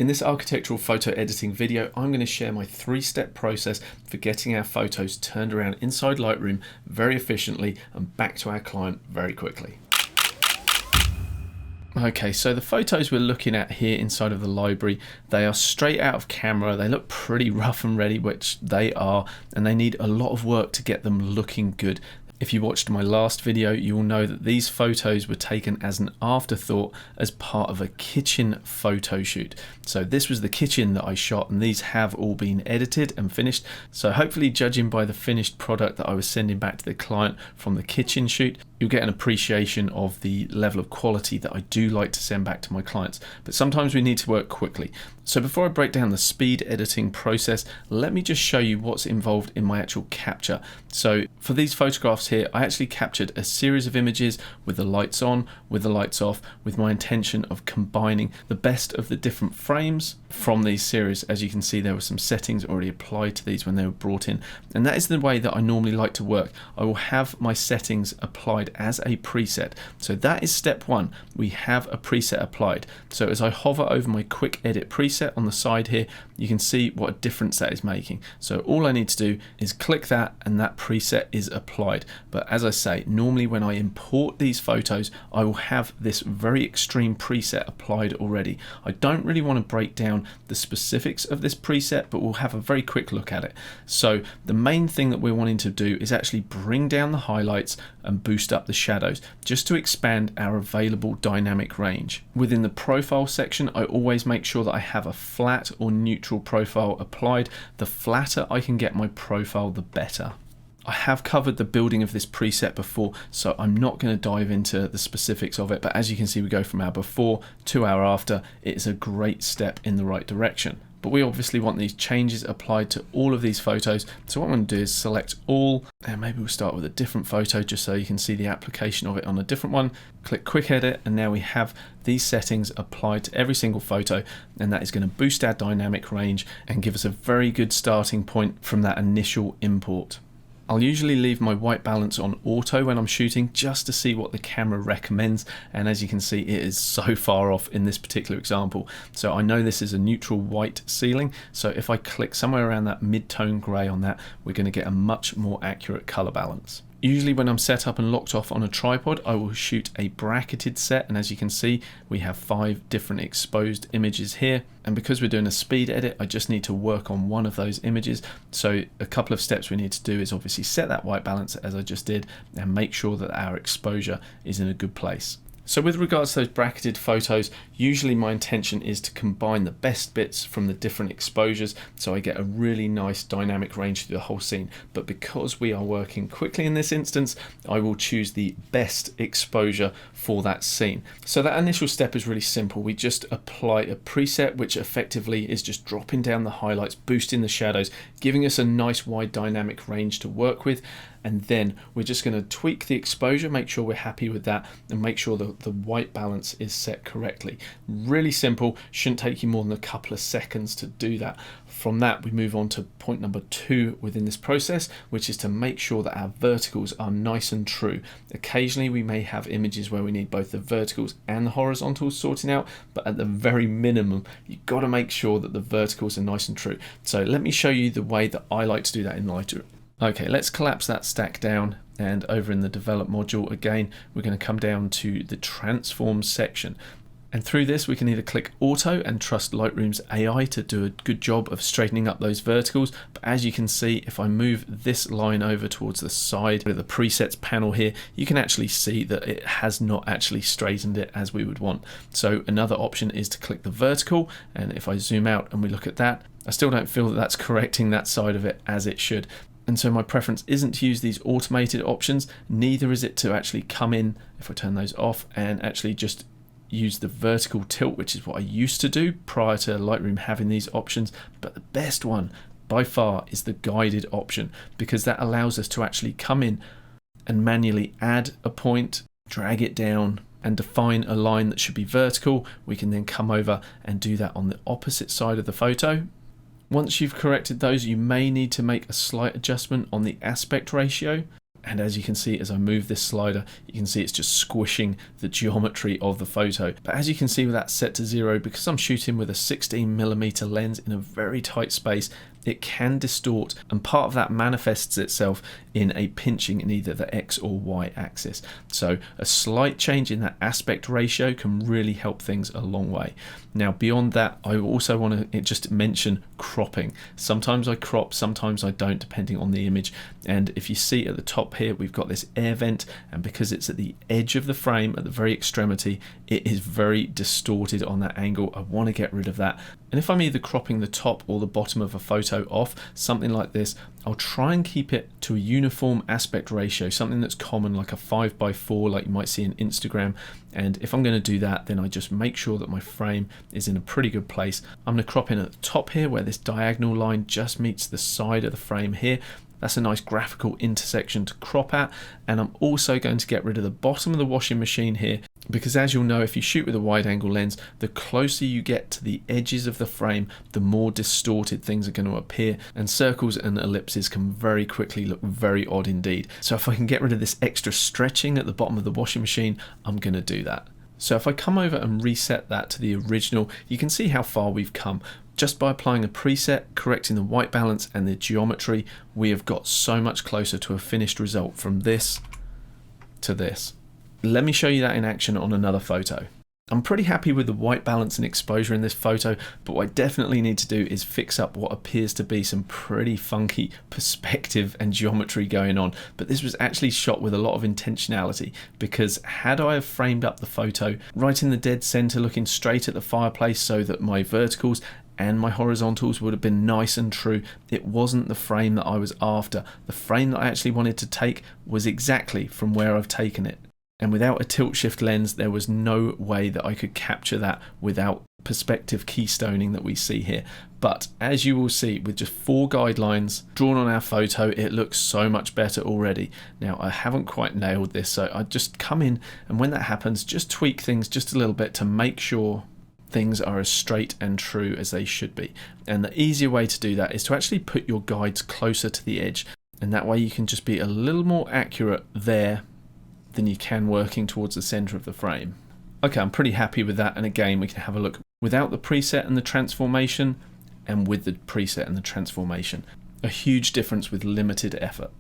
In this architectural photo editing video, I'm going to share my 3-step process for getting our photos turned around inside Lightroom very efficiently and back to our client very quickly. Okay, so the photos we're looking at here inside of the library, they are straight out of camera. They look pretty rough and ready, which they are, and they need a lot of work to get them looking good. If you watched my last video, you will know that these photos were taken as an afterthought as part of a kitchen photo shoot. So this was the kitchen that I shot, and these have all been edited and finished. So hopefully, judging by the finished product that I was sending back to the client from the kitchen shoot, you'll get an appreciation of the level of quality that I do like to send back to my clients. But sometimes we need to work quickly. So before I break down the speed editing process, let me just show you what's involved in my actual capture. So for these photographs here, I actually captured a series of images with the lights on, with the lights off, with my intention of combining the best of the different frames from these series. As you can see, there were some settings already applied to these when they were brought in. And that is the way that I normally like to work. I will have my settings applied as a preset. So that is step one. We have a preset applied. So as I hover over my quick edit preset on the side here, you can see what a difference that is making. So all I need to do is click that and that preset is applied. But as I say, normally when I import these photos, I will have this very extreme preset applied already. I don't really want to break down the specifics of this preset, but we'll have a very quick look at it. So the main thing that we're wanting to do is actually bring down the highlights and boost up the shadows, just to expand our available dynamic range. Within the profile section, I always make sure that I have a flat or neutral profile applied. The flatter I can get my profile, the better. I have covered the building of this preset before, so I'm not going to dive into the specifics of it, but as you can see, we go from our before to our after. It is a great step in the right direction. But we obviously want these changes applied to all of these photos. So what I'm going to do is select all, and maybe we'll start with a different photo just so you can see the application of it on a different one. Click quick edit, and now we have these settings applied to every single photo, and that is going to boost our dynamic range and give us a very good starting point from that initial import. I'll usually leave my white balance on auto when I'm shooting just to see what the camera recommends, and as you can see, it is so far off in this particular example. So I know this is a neutral white ceiling, so if I click somewhere around that mid-tone grey on that, we're going to get a much more accurate colour balance. Usually when I'm set up and locked off on a tripod, I will shoot a bracketed set, and as you can see, we have 5 different exposed images here. And because we're doing a speed edit, I just need to work on one of those images. So a couple of steps we need to do is obviously set that white balance as I just did, and make sure that our exposure is in a good place. So with regards to those bracketed photos, usually my intention is to combine the best bits from the different exposures, so I get a really nice dynamic range through the whole scene. But because we are working quickly in this instance, I will choose the best exposure for that scene. So that initial step is really simple. We just apply a preset, which effectively is just dropping down the highlights, boosting the shadows, giving us a nice wide dynamic range to work with. And then we're just going to tweak the exposure, make sure we're happy with that, and make sure that the white balance is set correctly. Really simple, shouldn't take you more than a couple of seconds to do that. From that, we move on to point number 2 within this process, which is to make sure that our verticals are nice and true. Occasionally we may have images where we need both the verticals and the horizontals sorting out, but at the very minimum, you've got to make sure that the verticals are nice and true. So let me show you the way that I like to do that in Lightroom. Okay, let's collapse that stack down, and over in the develop module again, we're going to come down to the transform section. And through this, we can either click auto and trust Lightroom's AI to do a good job of straightening up those verticals. But as you can see, if I move this line over towards the side of the presets panel here, you can actually see that it has not actually straightened it as we would want. So another option is to click the vertical, and if I zoom out and we look at that, I still don't feel that that's correcting that side of it as it should. And so my preference isn't to use these automated options, neither is it to actually come in, if I turn those off, and actually just use the vertical tilt, which is what I used to do prior to Lightroom having these options. But the best one by far is the guided option, because that allows us to actually come in and manually add a point, drag it down, and define a line that should be vertical. We can then come over and do that on the opposite side of the photo. Once you've corrected those, you may need to make a slight adjustment on the aspect ratio. And as you can see, as I move this slider, you can see it's just squishing the geometry of the photo. But as you can see with that set to 0, because I'm shooting with a 16mm lens in a very tight space, it can distort, and part of that manifests itself in a pinching in either the X or Y axis. So a slight change in that aspect ratio can really help things a long way. Now beyond that, I also want to just mention cropping. Sometimes I crop, sometimes I don't, depending on the image. And if you see at the top here, we've got this air vent, and because it's at the edge of the frame, at the very extremity, it is very distorted on that angle. I want to get rid of that. And if I'm either cropping the top or the bottom of a photo off, something like this, I'll try and keep it to a uniform aspect ratio, something that's common, like a 5:4, like you might see in Instagram. And if I'm going to do that, then I just make sure that my frame is in a pretty good place. I'm going to crop in at the top here, where this diagonal line just meets the side of the frame here. That's a nice graphical intersection to crop at. And I'm also going to get rid of the bottom of the washing machine here, because as you'll know, if you shoot with a wide angle lens, the closer you get to the edges of the frame, the more distorted things are going to appear, and circles and ellipses can very quickly look very odd indeed. So if I can get rid of this extra stretching at the bottom of the washing machine, I'm going to do that. So if I come over and reset that to the original, you can see how far we've come. Just by applying a preset, correcting the white balance and the geometry, we have got so much closer to a finished result from this to this. Let me show you that in action on another photo. I'm pretty happy with the white balance and exposure in this photo, but what I definitely need to do is fix up what appears to be some pretty funky perspective and geometry going on. But this was actually shot with a lot of intentionality, because had I have framed up the photo right in the dead center, looking straight at the fireplace so that my verticals and my horizontals would have been nice and true, it wasn't the frame that I was after. The frame that I actually wanted to take was exactly from where I've taken it. And without a tilt shift lens, there was no way that I could capture that without perspective keystoning that we see here. But as you will see, with just 4 guidelines drawn on our photo, it looks so much better already. Now, I haven't quite nailed this, so I just come in, and when that happens, just tweak things just a little bit to make sure things are as straight and true as they should be. And the easier way to do that is to actually put your guides closer to the edge, and that way you can just be a little more accurate there than you can working towards the center of the frame. Okay, I'm pretty happy with that, and again we can have a look without the preset and the transformation, and with the preset and the transformation. A huge difference with limited effort.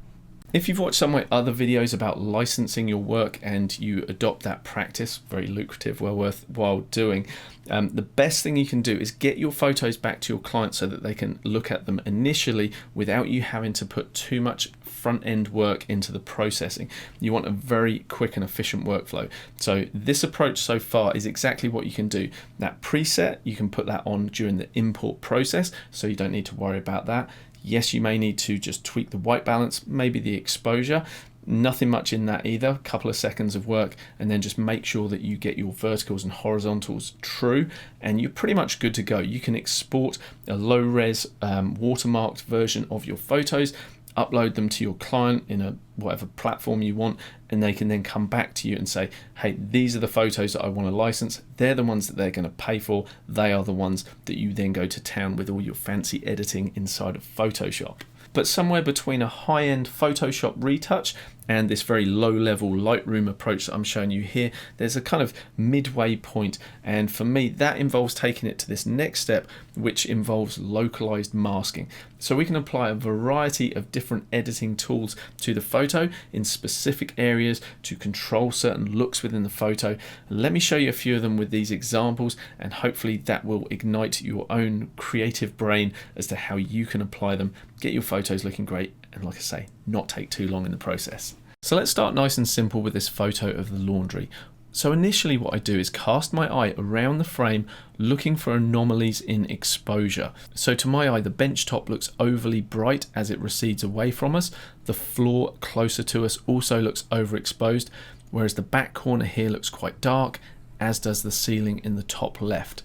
If you've watched some of my other videos about licensing your work and you adopt that practice, very lucrative, well worthwhile doing, the best thing you can do is get your photos back to your client so that they can look at them initially without you having to put too much front-end work into the processing. You want a very quick and efficient workflow. So this approach so far is exactly what you can do. That preset, you can put that on during the import process, so you don't need to worry about that. Yes, you may need to just tweak the white balance, maybe the exposure. Nothing much in that either, a couple of seconds of work, and then just make sure that you get your verticals and horizontals true, and you're pretty much good to go. You can export a low-res watermarked version of your photos, upload them to your client in a whatever platform you want, and they can then come back to you and say, hey, these are the photos that I want to license. They're the ones that they're going to pay for. They are the ones that you then go to town with all your fancy editing inside of Photoshop. But somewhere between a high-end Photoshop retouch and this very low-level Lightroom approach that I'm showing you here, there's a kind of midway point, and for me that involves taking it to this next step, which involves localized masking. So we can apply a variety of different editing tools to the photo in specific areas to control certain looks within the photo. Let me show you a few of them with these examples, and hopefully that will ignite your own creative brain as to how you can apply them, get your photos looking great, and like I say, not take too long in the process. So let's start nice and simple with this photo of the laundry. So initially what I do is cast my eye around the frame looking for anomalies in exposure. So to my eye, the bench top looks overly bright as it recedes away from us. The floor closer to us also looks overexposed, whereas the back corner here looks quite dark, as does the ceiling in the top left.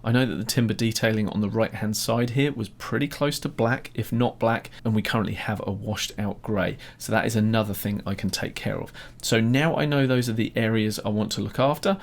I know that the timber detailing on the right hand side here was pretty close to black, if not black, and we currently have a washed out grey. So that is another thing I can take care of. So now I know those are the areas I want to look after.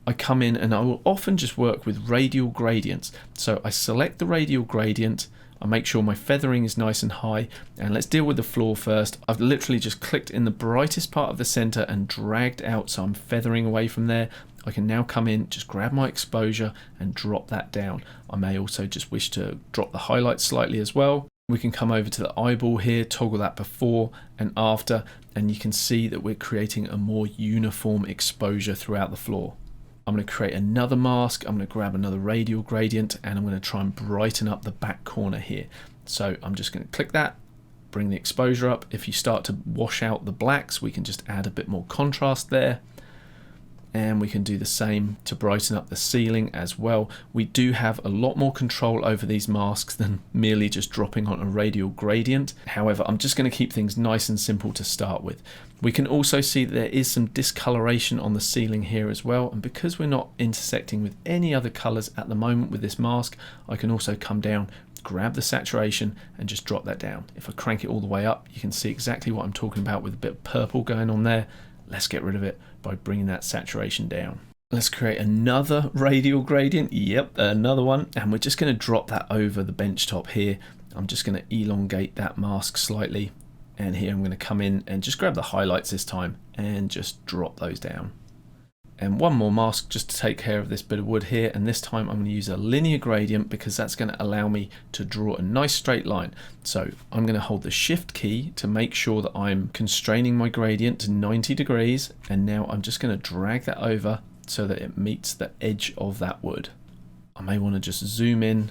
I come in and I will often just work with radial gradients. So I select the radial gradient, I make sure my feathering is nice and high, and let's deal with the floor first. I've literally just clicked in the brightest part of the center and dragged out, so I'm feathering away from there. I can now come in, just grab my exposure and drop that down. I may also just wish to drop the highlights slightly as well. We can come over to the eyeball here, toggle that before and after, and you can see that we're creating a more uniform exposure throughout the floor. I'm going to create another mask. I'm going to grab another radial gradient, and I'm going to try and brighten up the back corner here. So I'm just going to click that, bring the exposure up. If you start to wash out the blacks, we can just add a bit more contrast there. And we can do the same to brighten up the ceiling as well. We do have a lot more control over these masks than merely just dropping on a radial gradient. However, I'm just going to keep things nice and simple to start with. We can also see that there is some discoloration on the ceiling here as well, and because we're not intersecting with any other colors at the moment with this mask, I can also come down, grab the saturation and just drop that down. If I crank it all the way up, you can see exactly what I'm talking about with a bit of purple going on there. Let's get rid of it by bringing that saturation down. Let's create another radial gradient. Yep, another one. And we're just going to drop that over the bench top here. I'm just going to elongate that mask slightly. And here I'm going to come in and just grab the highlights this time and just drop those down. And one more mask just to take care of this bit of wood here, and this time I'm going to use a linear gradient because that's going to allow me to draw a nice straight line. So I'm going to hold the shift key to make sure that I'm constraining my gradient to 90 degrees, and now I'm just going to drag that over so that it meets the edge of that wood. I may want to just zoom in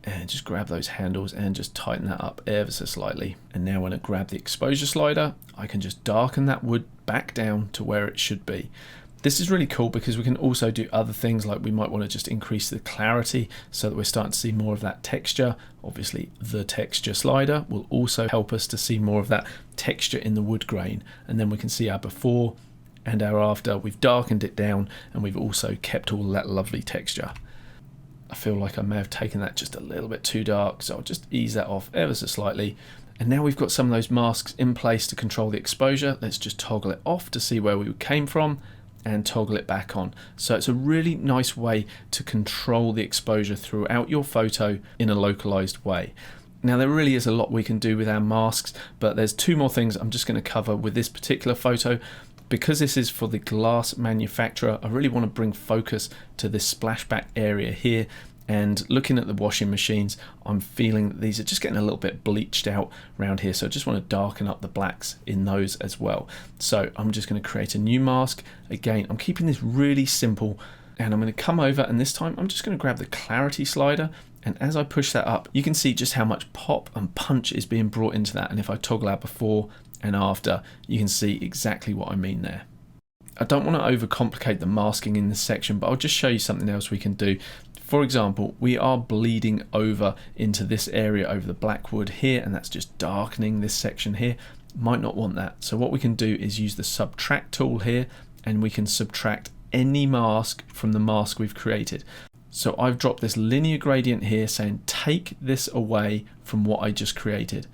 and just grab those handles and just tighten that up ever so slightly. And now when I grab the exposure slider, I can just darken that wood back down to where it should be. This is really cool because we can also do other things, like we might want to just increase the clarity so that we're starting to see more of that texture. Obviously the texture slider will also help us to see more of that texture in the wood grain, and then we can see our before and our after. We've darkened it down and we've also kept all that lovely texture. I feel like I may have taken that just a little bit too dark, so I'll just ease that off ever so slightly. And now we've got some of those masks in place to control the exposure. Let's just toggle it off to see where we came from and toggle it back on. So it's a really nice way to control the exposure throughout your photo in a localized way. Now there really is a lot we can do with our masks, but there's two more things I'm just going to cover with this particular photo. Because this is for the glass manufacturer, I really want to bring focus to this splashback area here. And looking at the washing machines, I'm feeling that these are just getting a little bit bleached out around here. So I just want to darken up the blacks in those as well. So I'm just going to create a new mask. Again, I'm keeping this really simple, and I'm going to come over, and this time I'm just going to grab the clarity slider. And as I push that up, you can see just how much pop and punch is being brought into that. And if I toggle out before and after, you can see exactly what I mean there. I don't want to overcomplicate the masking in this section, but I'll just show you something else we can do. For example, we are bleeding over into this area over the black wood here, and that's just darkening this section here. Might not want that. So what we can do is use the subtract tool here, and we can subtract any mask from the mask we've created. So I've dropped this linear gradient here saying take this away from what I just created.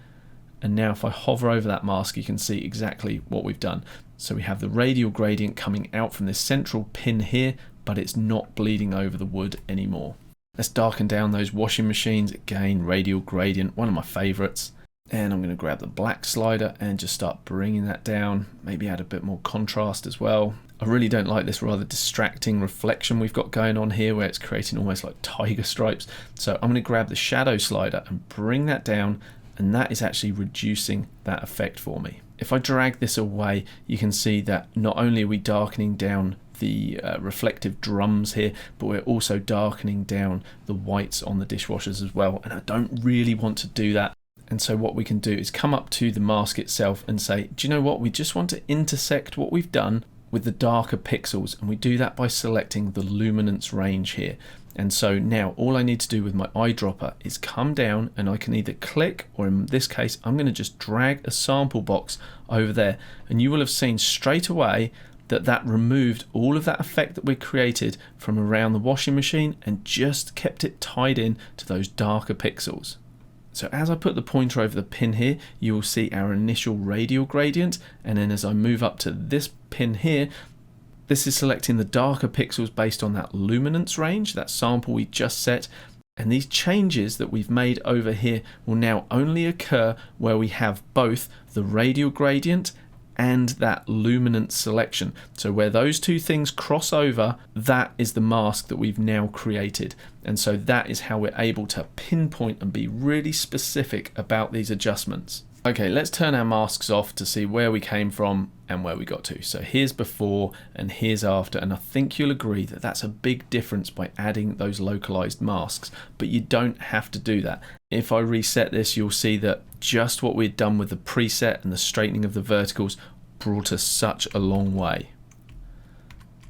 And now if I hover over that mask, you can see exactly what we've done. So we have the radial gradient coming out from this central pin here, but it's not bleeding over the wood anymore. Let's darken down those washing machines. Again, radial gradient, one of my favorites. And I'm going to grab the black slider and just start bringing that down. Maybe add a bit more contrast as well. I really don't like this rather distracting reflection we've got going on here, where it's creating almost like tiger stripes. So I'm going to grab the shadow slider and bring that down, and that is actually reducing that effect for me. If I drag this away, you can see that not only are we darkening down the reflective drums here, but we're also darkening down the whites on the dishwashers as well, and I don't really want to do that. And so what we can do is come up to the mask itself and say, do you know what, we just want to intersect what we've done with the darker pixels, and we do that by selecting the luminance range here. And so now all I need to do with my eyedropper is come down, and I can either click, or in this case I'm going to just drag a sample box over there, and you will have seen straight away that that removed all of that effect that we created from around the washing machine and just kept it tied in to those darker pixels. So as I put the pointer over the pin here, you will see our initial radial gradient, and then as I move up to this pin here, this is selecting the darker pixels based on that luminance range, that sample we just set. And these changes that we've made over here will now only occur where we have both the radial gradient and that luminance selection. So where those two things cross over, that is the mask that we've now created. And so that is how we're able to pinpoint and be really specific about these adjustments. Okay, let's turn our masks off to see where we came from and where we got to. So here's before and here's after, and I think you'll agree that that's a big difference by adding those localized masks, but you don't have to do that. If I reset this, you'll see that just what we'd done with the preset and the straightening of the verticals brought us such a long way.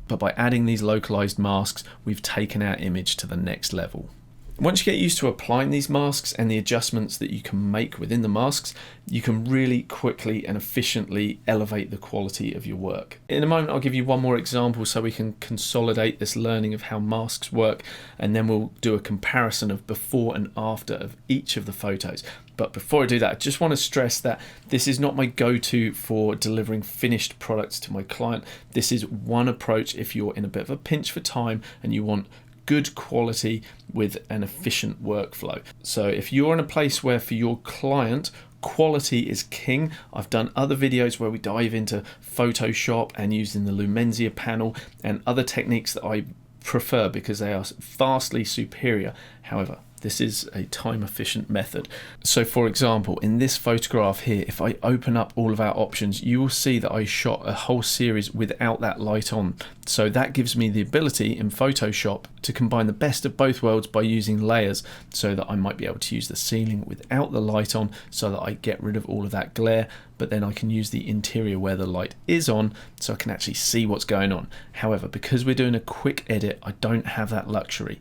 But by adding these localized masks, we've taken our image to the next level. Once you get used to applying these masks and the adjustments that you can make within the masks, you can really quickly and efficiently elevate the quality of your work. In a moment, I'll give you one more example so we can consolidate this learning of how masks work, and then we'll do a comparison of before and after of each of the photos. But before I do that, I just want to stress that this is not my go-to for delivering finished products to my client. This is one approach if you're in a bit of a pinch for time and you want good quality with an efficient workflow. So if you're in a place where for your client quality is king, I've done other videos where we dive into Photoshop and using the 𝗨𝗀𝗰𝗺𝗃 panel and other techniques that I prefer because they are vastly superior. However, this is a time efficient method. So for example, in this photograph here, if I open up all of our options, you will see that I shot a whole series without that light on. So that gives me the ability in Photoshop to combine the best of both worlds by using layers, so that I might be able to use the ceiling without the light on so that I get rid of all of that glare, but then I can use the interior where the light is on so I can actually see what's going on. However, because we're doing a quick edit, I don't have that luxury.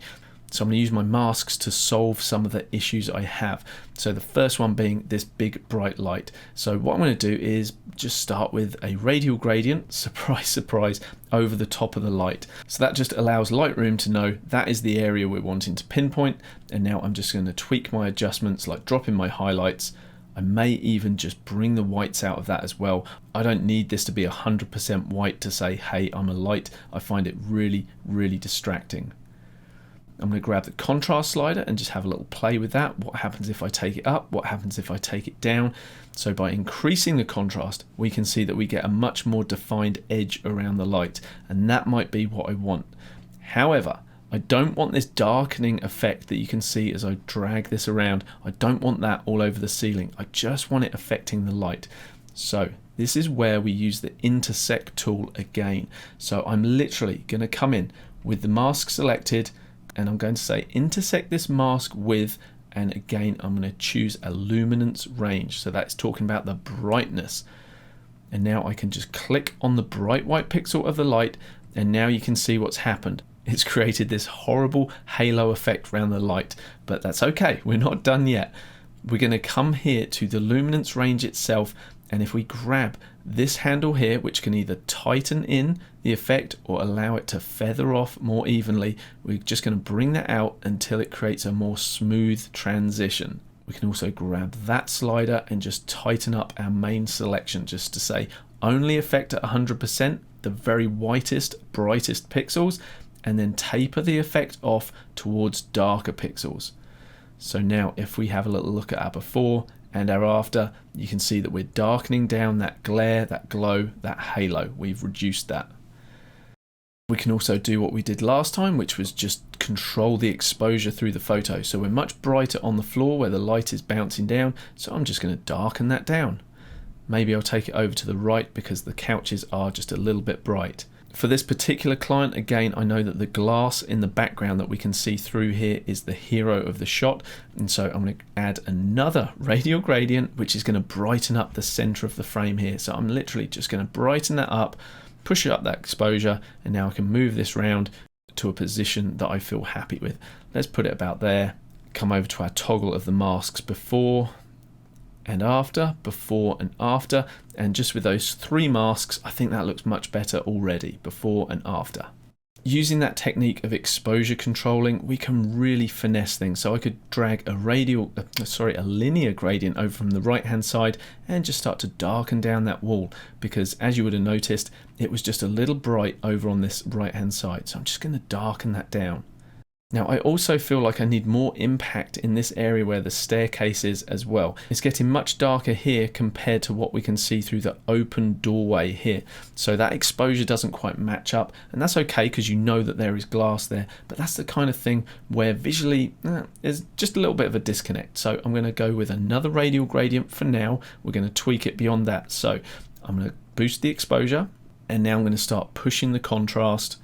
So I'm going to use my masks to solve some of the issues I have. So the first one being this big bright light. So what I'm going to do is just start with a radial gradient, surprise, surprise, over the top of the light. So that just allows Lightroom to know that is the area we're wanting to pinpoint. And now I'm just going to tweak my adjustments, like dropping my highlights. I may even just bring the whites out of that as well. I don't need this to be 100% white to say, hey, I'm a light. I find it really, really distracting. I'm going to grab the contrast slider and just have a little play with that. What happens if I take it up? What happens if I take it down? So by increasing the contrast, we can see that we get a much more defined edge around the light, and that might be what I want. However, I don't want this darkening effect that you can see as I drag this around. I don't want that all over the ceiling. I just want it affecting the light. So this is where we use the intersect tool again. So I'm literally going to come in with the mask selected, and I'm going to say intersect this mask with, and again I'm going to choose a luminance range. So that's talking about the brightness. And now I can just click on the bright white pixel of the light, and now you can see what's happened. It's created this horrible halo effect around the light, but that's okay, we're not done yet. We're going to come here to the luminance range itself, and if we grab this handle here, which can either tighten in the effect or allow it to feather off more evenly, we're just going to bring that out until it creates a more smooth transition. We can also grab that slider and just tighten up our main selection, just to say only affect at 100%, the very whitest, brightest pixels, and then taper the effect off towards darker pixels. So now if we have a little look at our before and our after, you can see that we're darkening down that glare, that glow, that halo. We've reduced that. We can also do what we did last time, which was just control the exposure through the photo. So we're much brighter on the floor where the light is bouncing down. So I'm just going to darken that down. Maybe I'll take it over to the right because the couches are just a little bit bright. For this particular client, again, I know that the glass in the background that we can see through here is the hero of the shot. And so I'm going to add another radial gradient, which is going to brighten up the center of the frame here. So I'm literally just going to brighten that up, push up that exposure, and now I can move this round to a position that I feel happy with. Let's put it about there. Come over to our toggle of the masks before and after, before and after, and just with those three masks, I think that looks much better already, before and after. Using that technique of exposure controlling, we can really finesse things. So I could drag a linear gradient over from the right hand side and just start to darken down that wall, because as you would have noticed, it was just a little bright over on this right hand side. So I'm just going to darken that down. Now I also feel like I need more impact in this area where the staircase is as well. It's getting much darker here compared to what we can see through the open doorway here. So that exposure doesn't quite match up, and that's okay because you know that there is glass there, but that's the kind of thing where visually there's just a little bit of a disconnect. So I'm going to go with another radial gradient for now. We're going to tweak it beyond that. So I'm going to boost the exposure, and now I'm going to start pushing the contrast,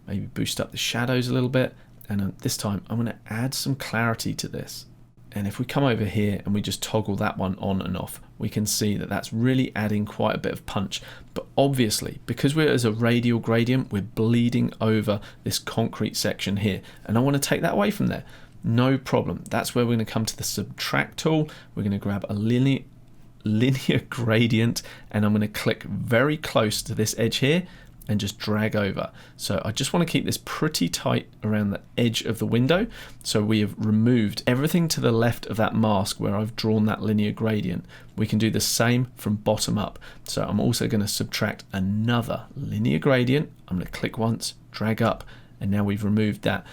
maybe boost up the shadows a little bit. And this time I'm going to add some clarity to this. And if we come over here and we just toggle that one on and off, we can see that that's really adding quite a bit of punch. But obviously, because we're as a radial gradient, we're bleeding over this concrete section here. And I want to take that away from there. No problem. That's where we're going to come to the subtract tool. We're going to grab a linear gradient, and I'm going to click very close to this edge here and just drag over. So I just want to keep this pretty tight around the edge of the window. So we have removed everything to the left of that mask where I've drawn that linear gradient. We can do the same from bottom up. So I'm also going to subtract another linear gradient. I'm going to click once, drag up, and now we've removed that.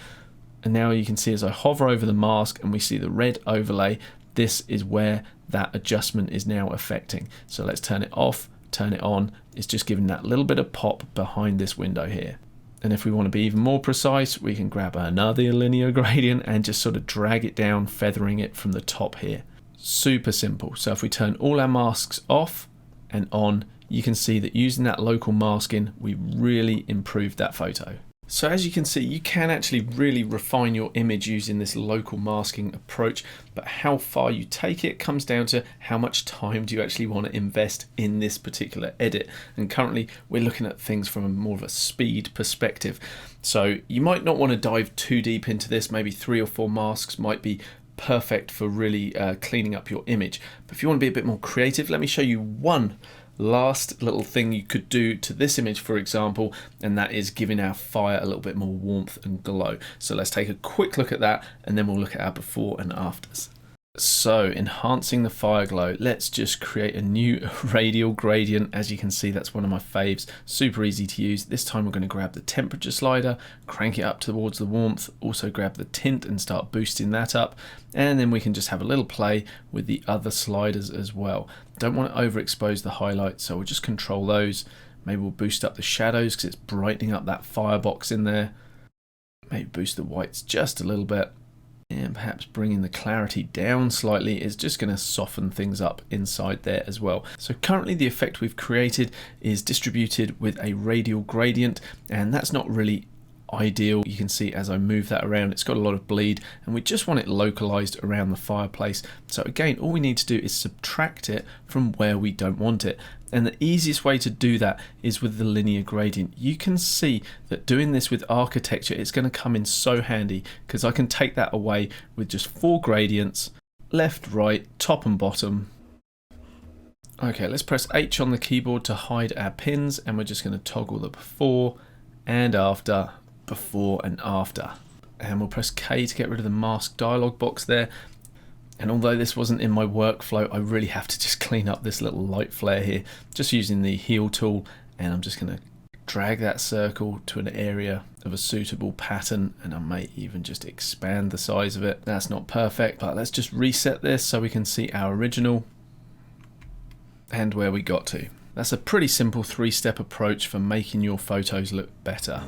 And now you can see as I hover over the mask and we see the red overlay, this is where that adjustment is now affecting. So let's turn it off, turn it on. It's just giving that little bit of pop behind this window here. And if we want to be even more precise, we can grab another linear gradient and just sort of drag it down, feathering it from the top here. Super simple. So if we turn all our masks off and on, you can see that using that local masking, we really improved that photo. So as you can see, you can actually really refine your image using this local masking approach, but how far you take it comes down to how much time do you actually want to invest in this particular edit. And currently we're looking at things from a more of a speed perspective. So you might not want to dive too deep into this. Maybe 3 or 4 masks might be perfect for really cleaning up your image. But if you want to be a bit more creative, let me show you one last little thing you could do to this image, for example, and that is giving our fire a little bit more warmth and glow. So let's take a quick look at that, and then we'll look at our before and afters. So enhancing the fire glow, let's just create a new radial gradient. As you can see, that's one of my faves, super easy to use. This time we're going to grab the temperature slider, crank it up towards the warmth, also grab the tint and start boosting that up, and then we can just have a little play with the other sliders as well. Don't want to overexpose the highlights, so we'll just control those. Maybe we'll boost up the shadows because it's brightening up that firebox in there. Maybe boost the whites just a little bit. And perhaps bringing the clarity down slightly is just going to soften things up inside there as well. So currently the effect we've created is distributed with a radial gradient, and that's not really ideal. You can see as I move that around, it's got a lot of bleed, and we just want it localized around the fireplace. So again, all we need to do is subtract it from where we don't want it. And the easiest way to do that is with the linear gradient. You can see that doing this with architecture, it's going to come in so handy because I can take that away with just 4 gradients, left, right, top and bottom. Okay, let's press H on the keyboard to hide our pins, and we're just going to toggle the before and after, before and after. And we'll press K to get rid of the mask dialog box there. And although this wasn't in my workflow, I really have to just clean up this little light flare here, just using the heal tool. And I'm just going to drag that circle to an area of a suitable pattern, and I may even just expand the size of it. That's not perfect, but let's just reset this so we can see our original and where we got to. That's a pretty simple 3-step approach for making your photos look better.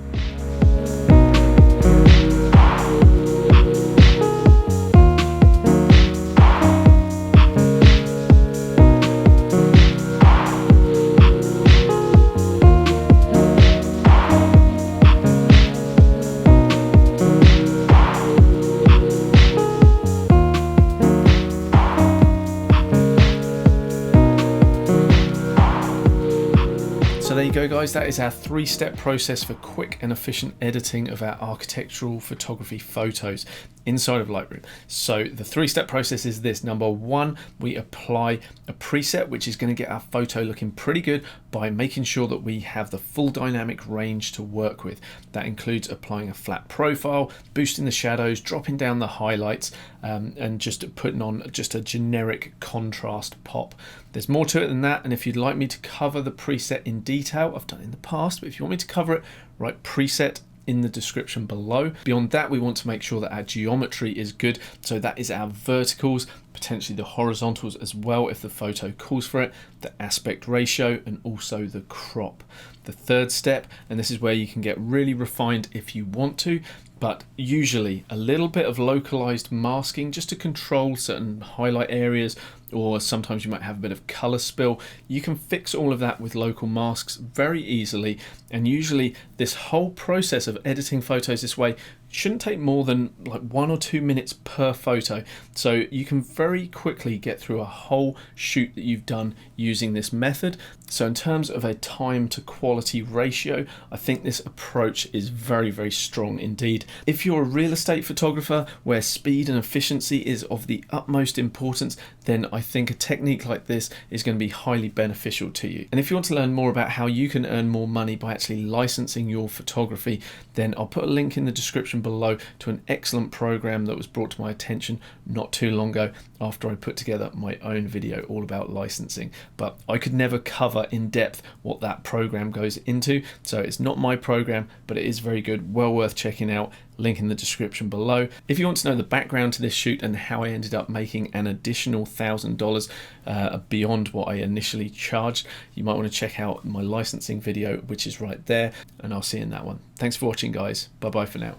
There you go guys, that is our 3-step process for quick and efficient editing of our architectural photography photos inside of Lightroom. So the 3-step process is this. Number 1, we apply a preset which is going to get our photo looking pretty good by making sure that we have the full dynamic range to work with. That includes applying a flat profile, boosting the shadows, dropping down the highlights, and just putting on just a generic contrast pop. There's more to it than that, and if you'd like me to cover the preset in detail, I've done it in the past, but if you want me to cover it, right, preset in the description below. Beyond that, we want to make sure that our geometry is good. So that is our verticals, potentially the horizontals as well if the photo calls for it, the aspect ratio, and also the crop. The third step, and this is where you can get really refined if you want to, but usually a little bit of localized masking just to control certain highlight areas, or sometimes you might have a bit of color spill. You can fix all of that with local masks very easily, and usually this whole process of editing photos this way shouldn't take more than like 1 or 2 minutes per photo. So you can very quickly get through a whole shoot that you've done using this method. So in terms of a time to quality ratio, I think this approach is very, very strong indeed. If you're a real estate photographer where speed and efficiency is of the utmost importance, then I think a technique like this is going to be highly beneficial to you. And if you want to learn more about how you can earn more money by actually licensing your photography, then I'll put a link in the description below to an excellent program that was brought to my attention not too long ago after I put together my own video all about licensing. But I could never cover in depth what that program goes into, so it's not my program, but it is very good, well worth checking out. Link in the description below. If you want to know the background to this shoot and how I ended up making an additional $1,000 beyond what I initially charged, you might want to check out my licensing video, which is right there, and I'll see you in that one. Thanks for watching, guys. Bye bye for now.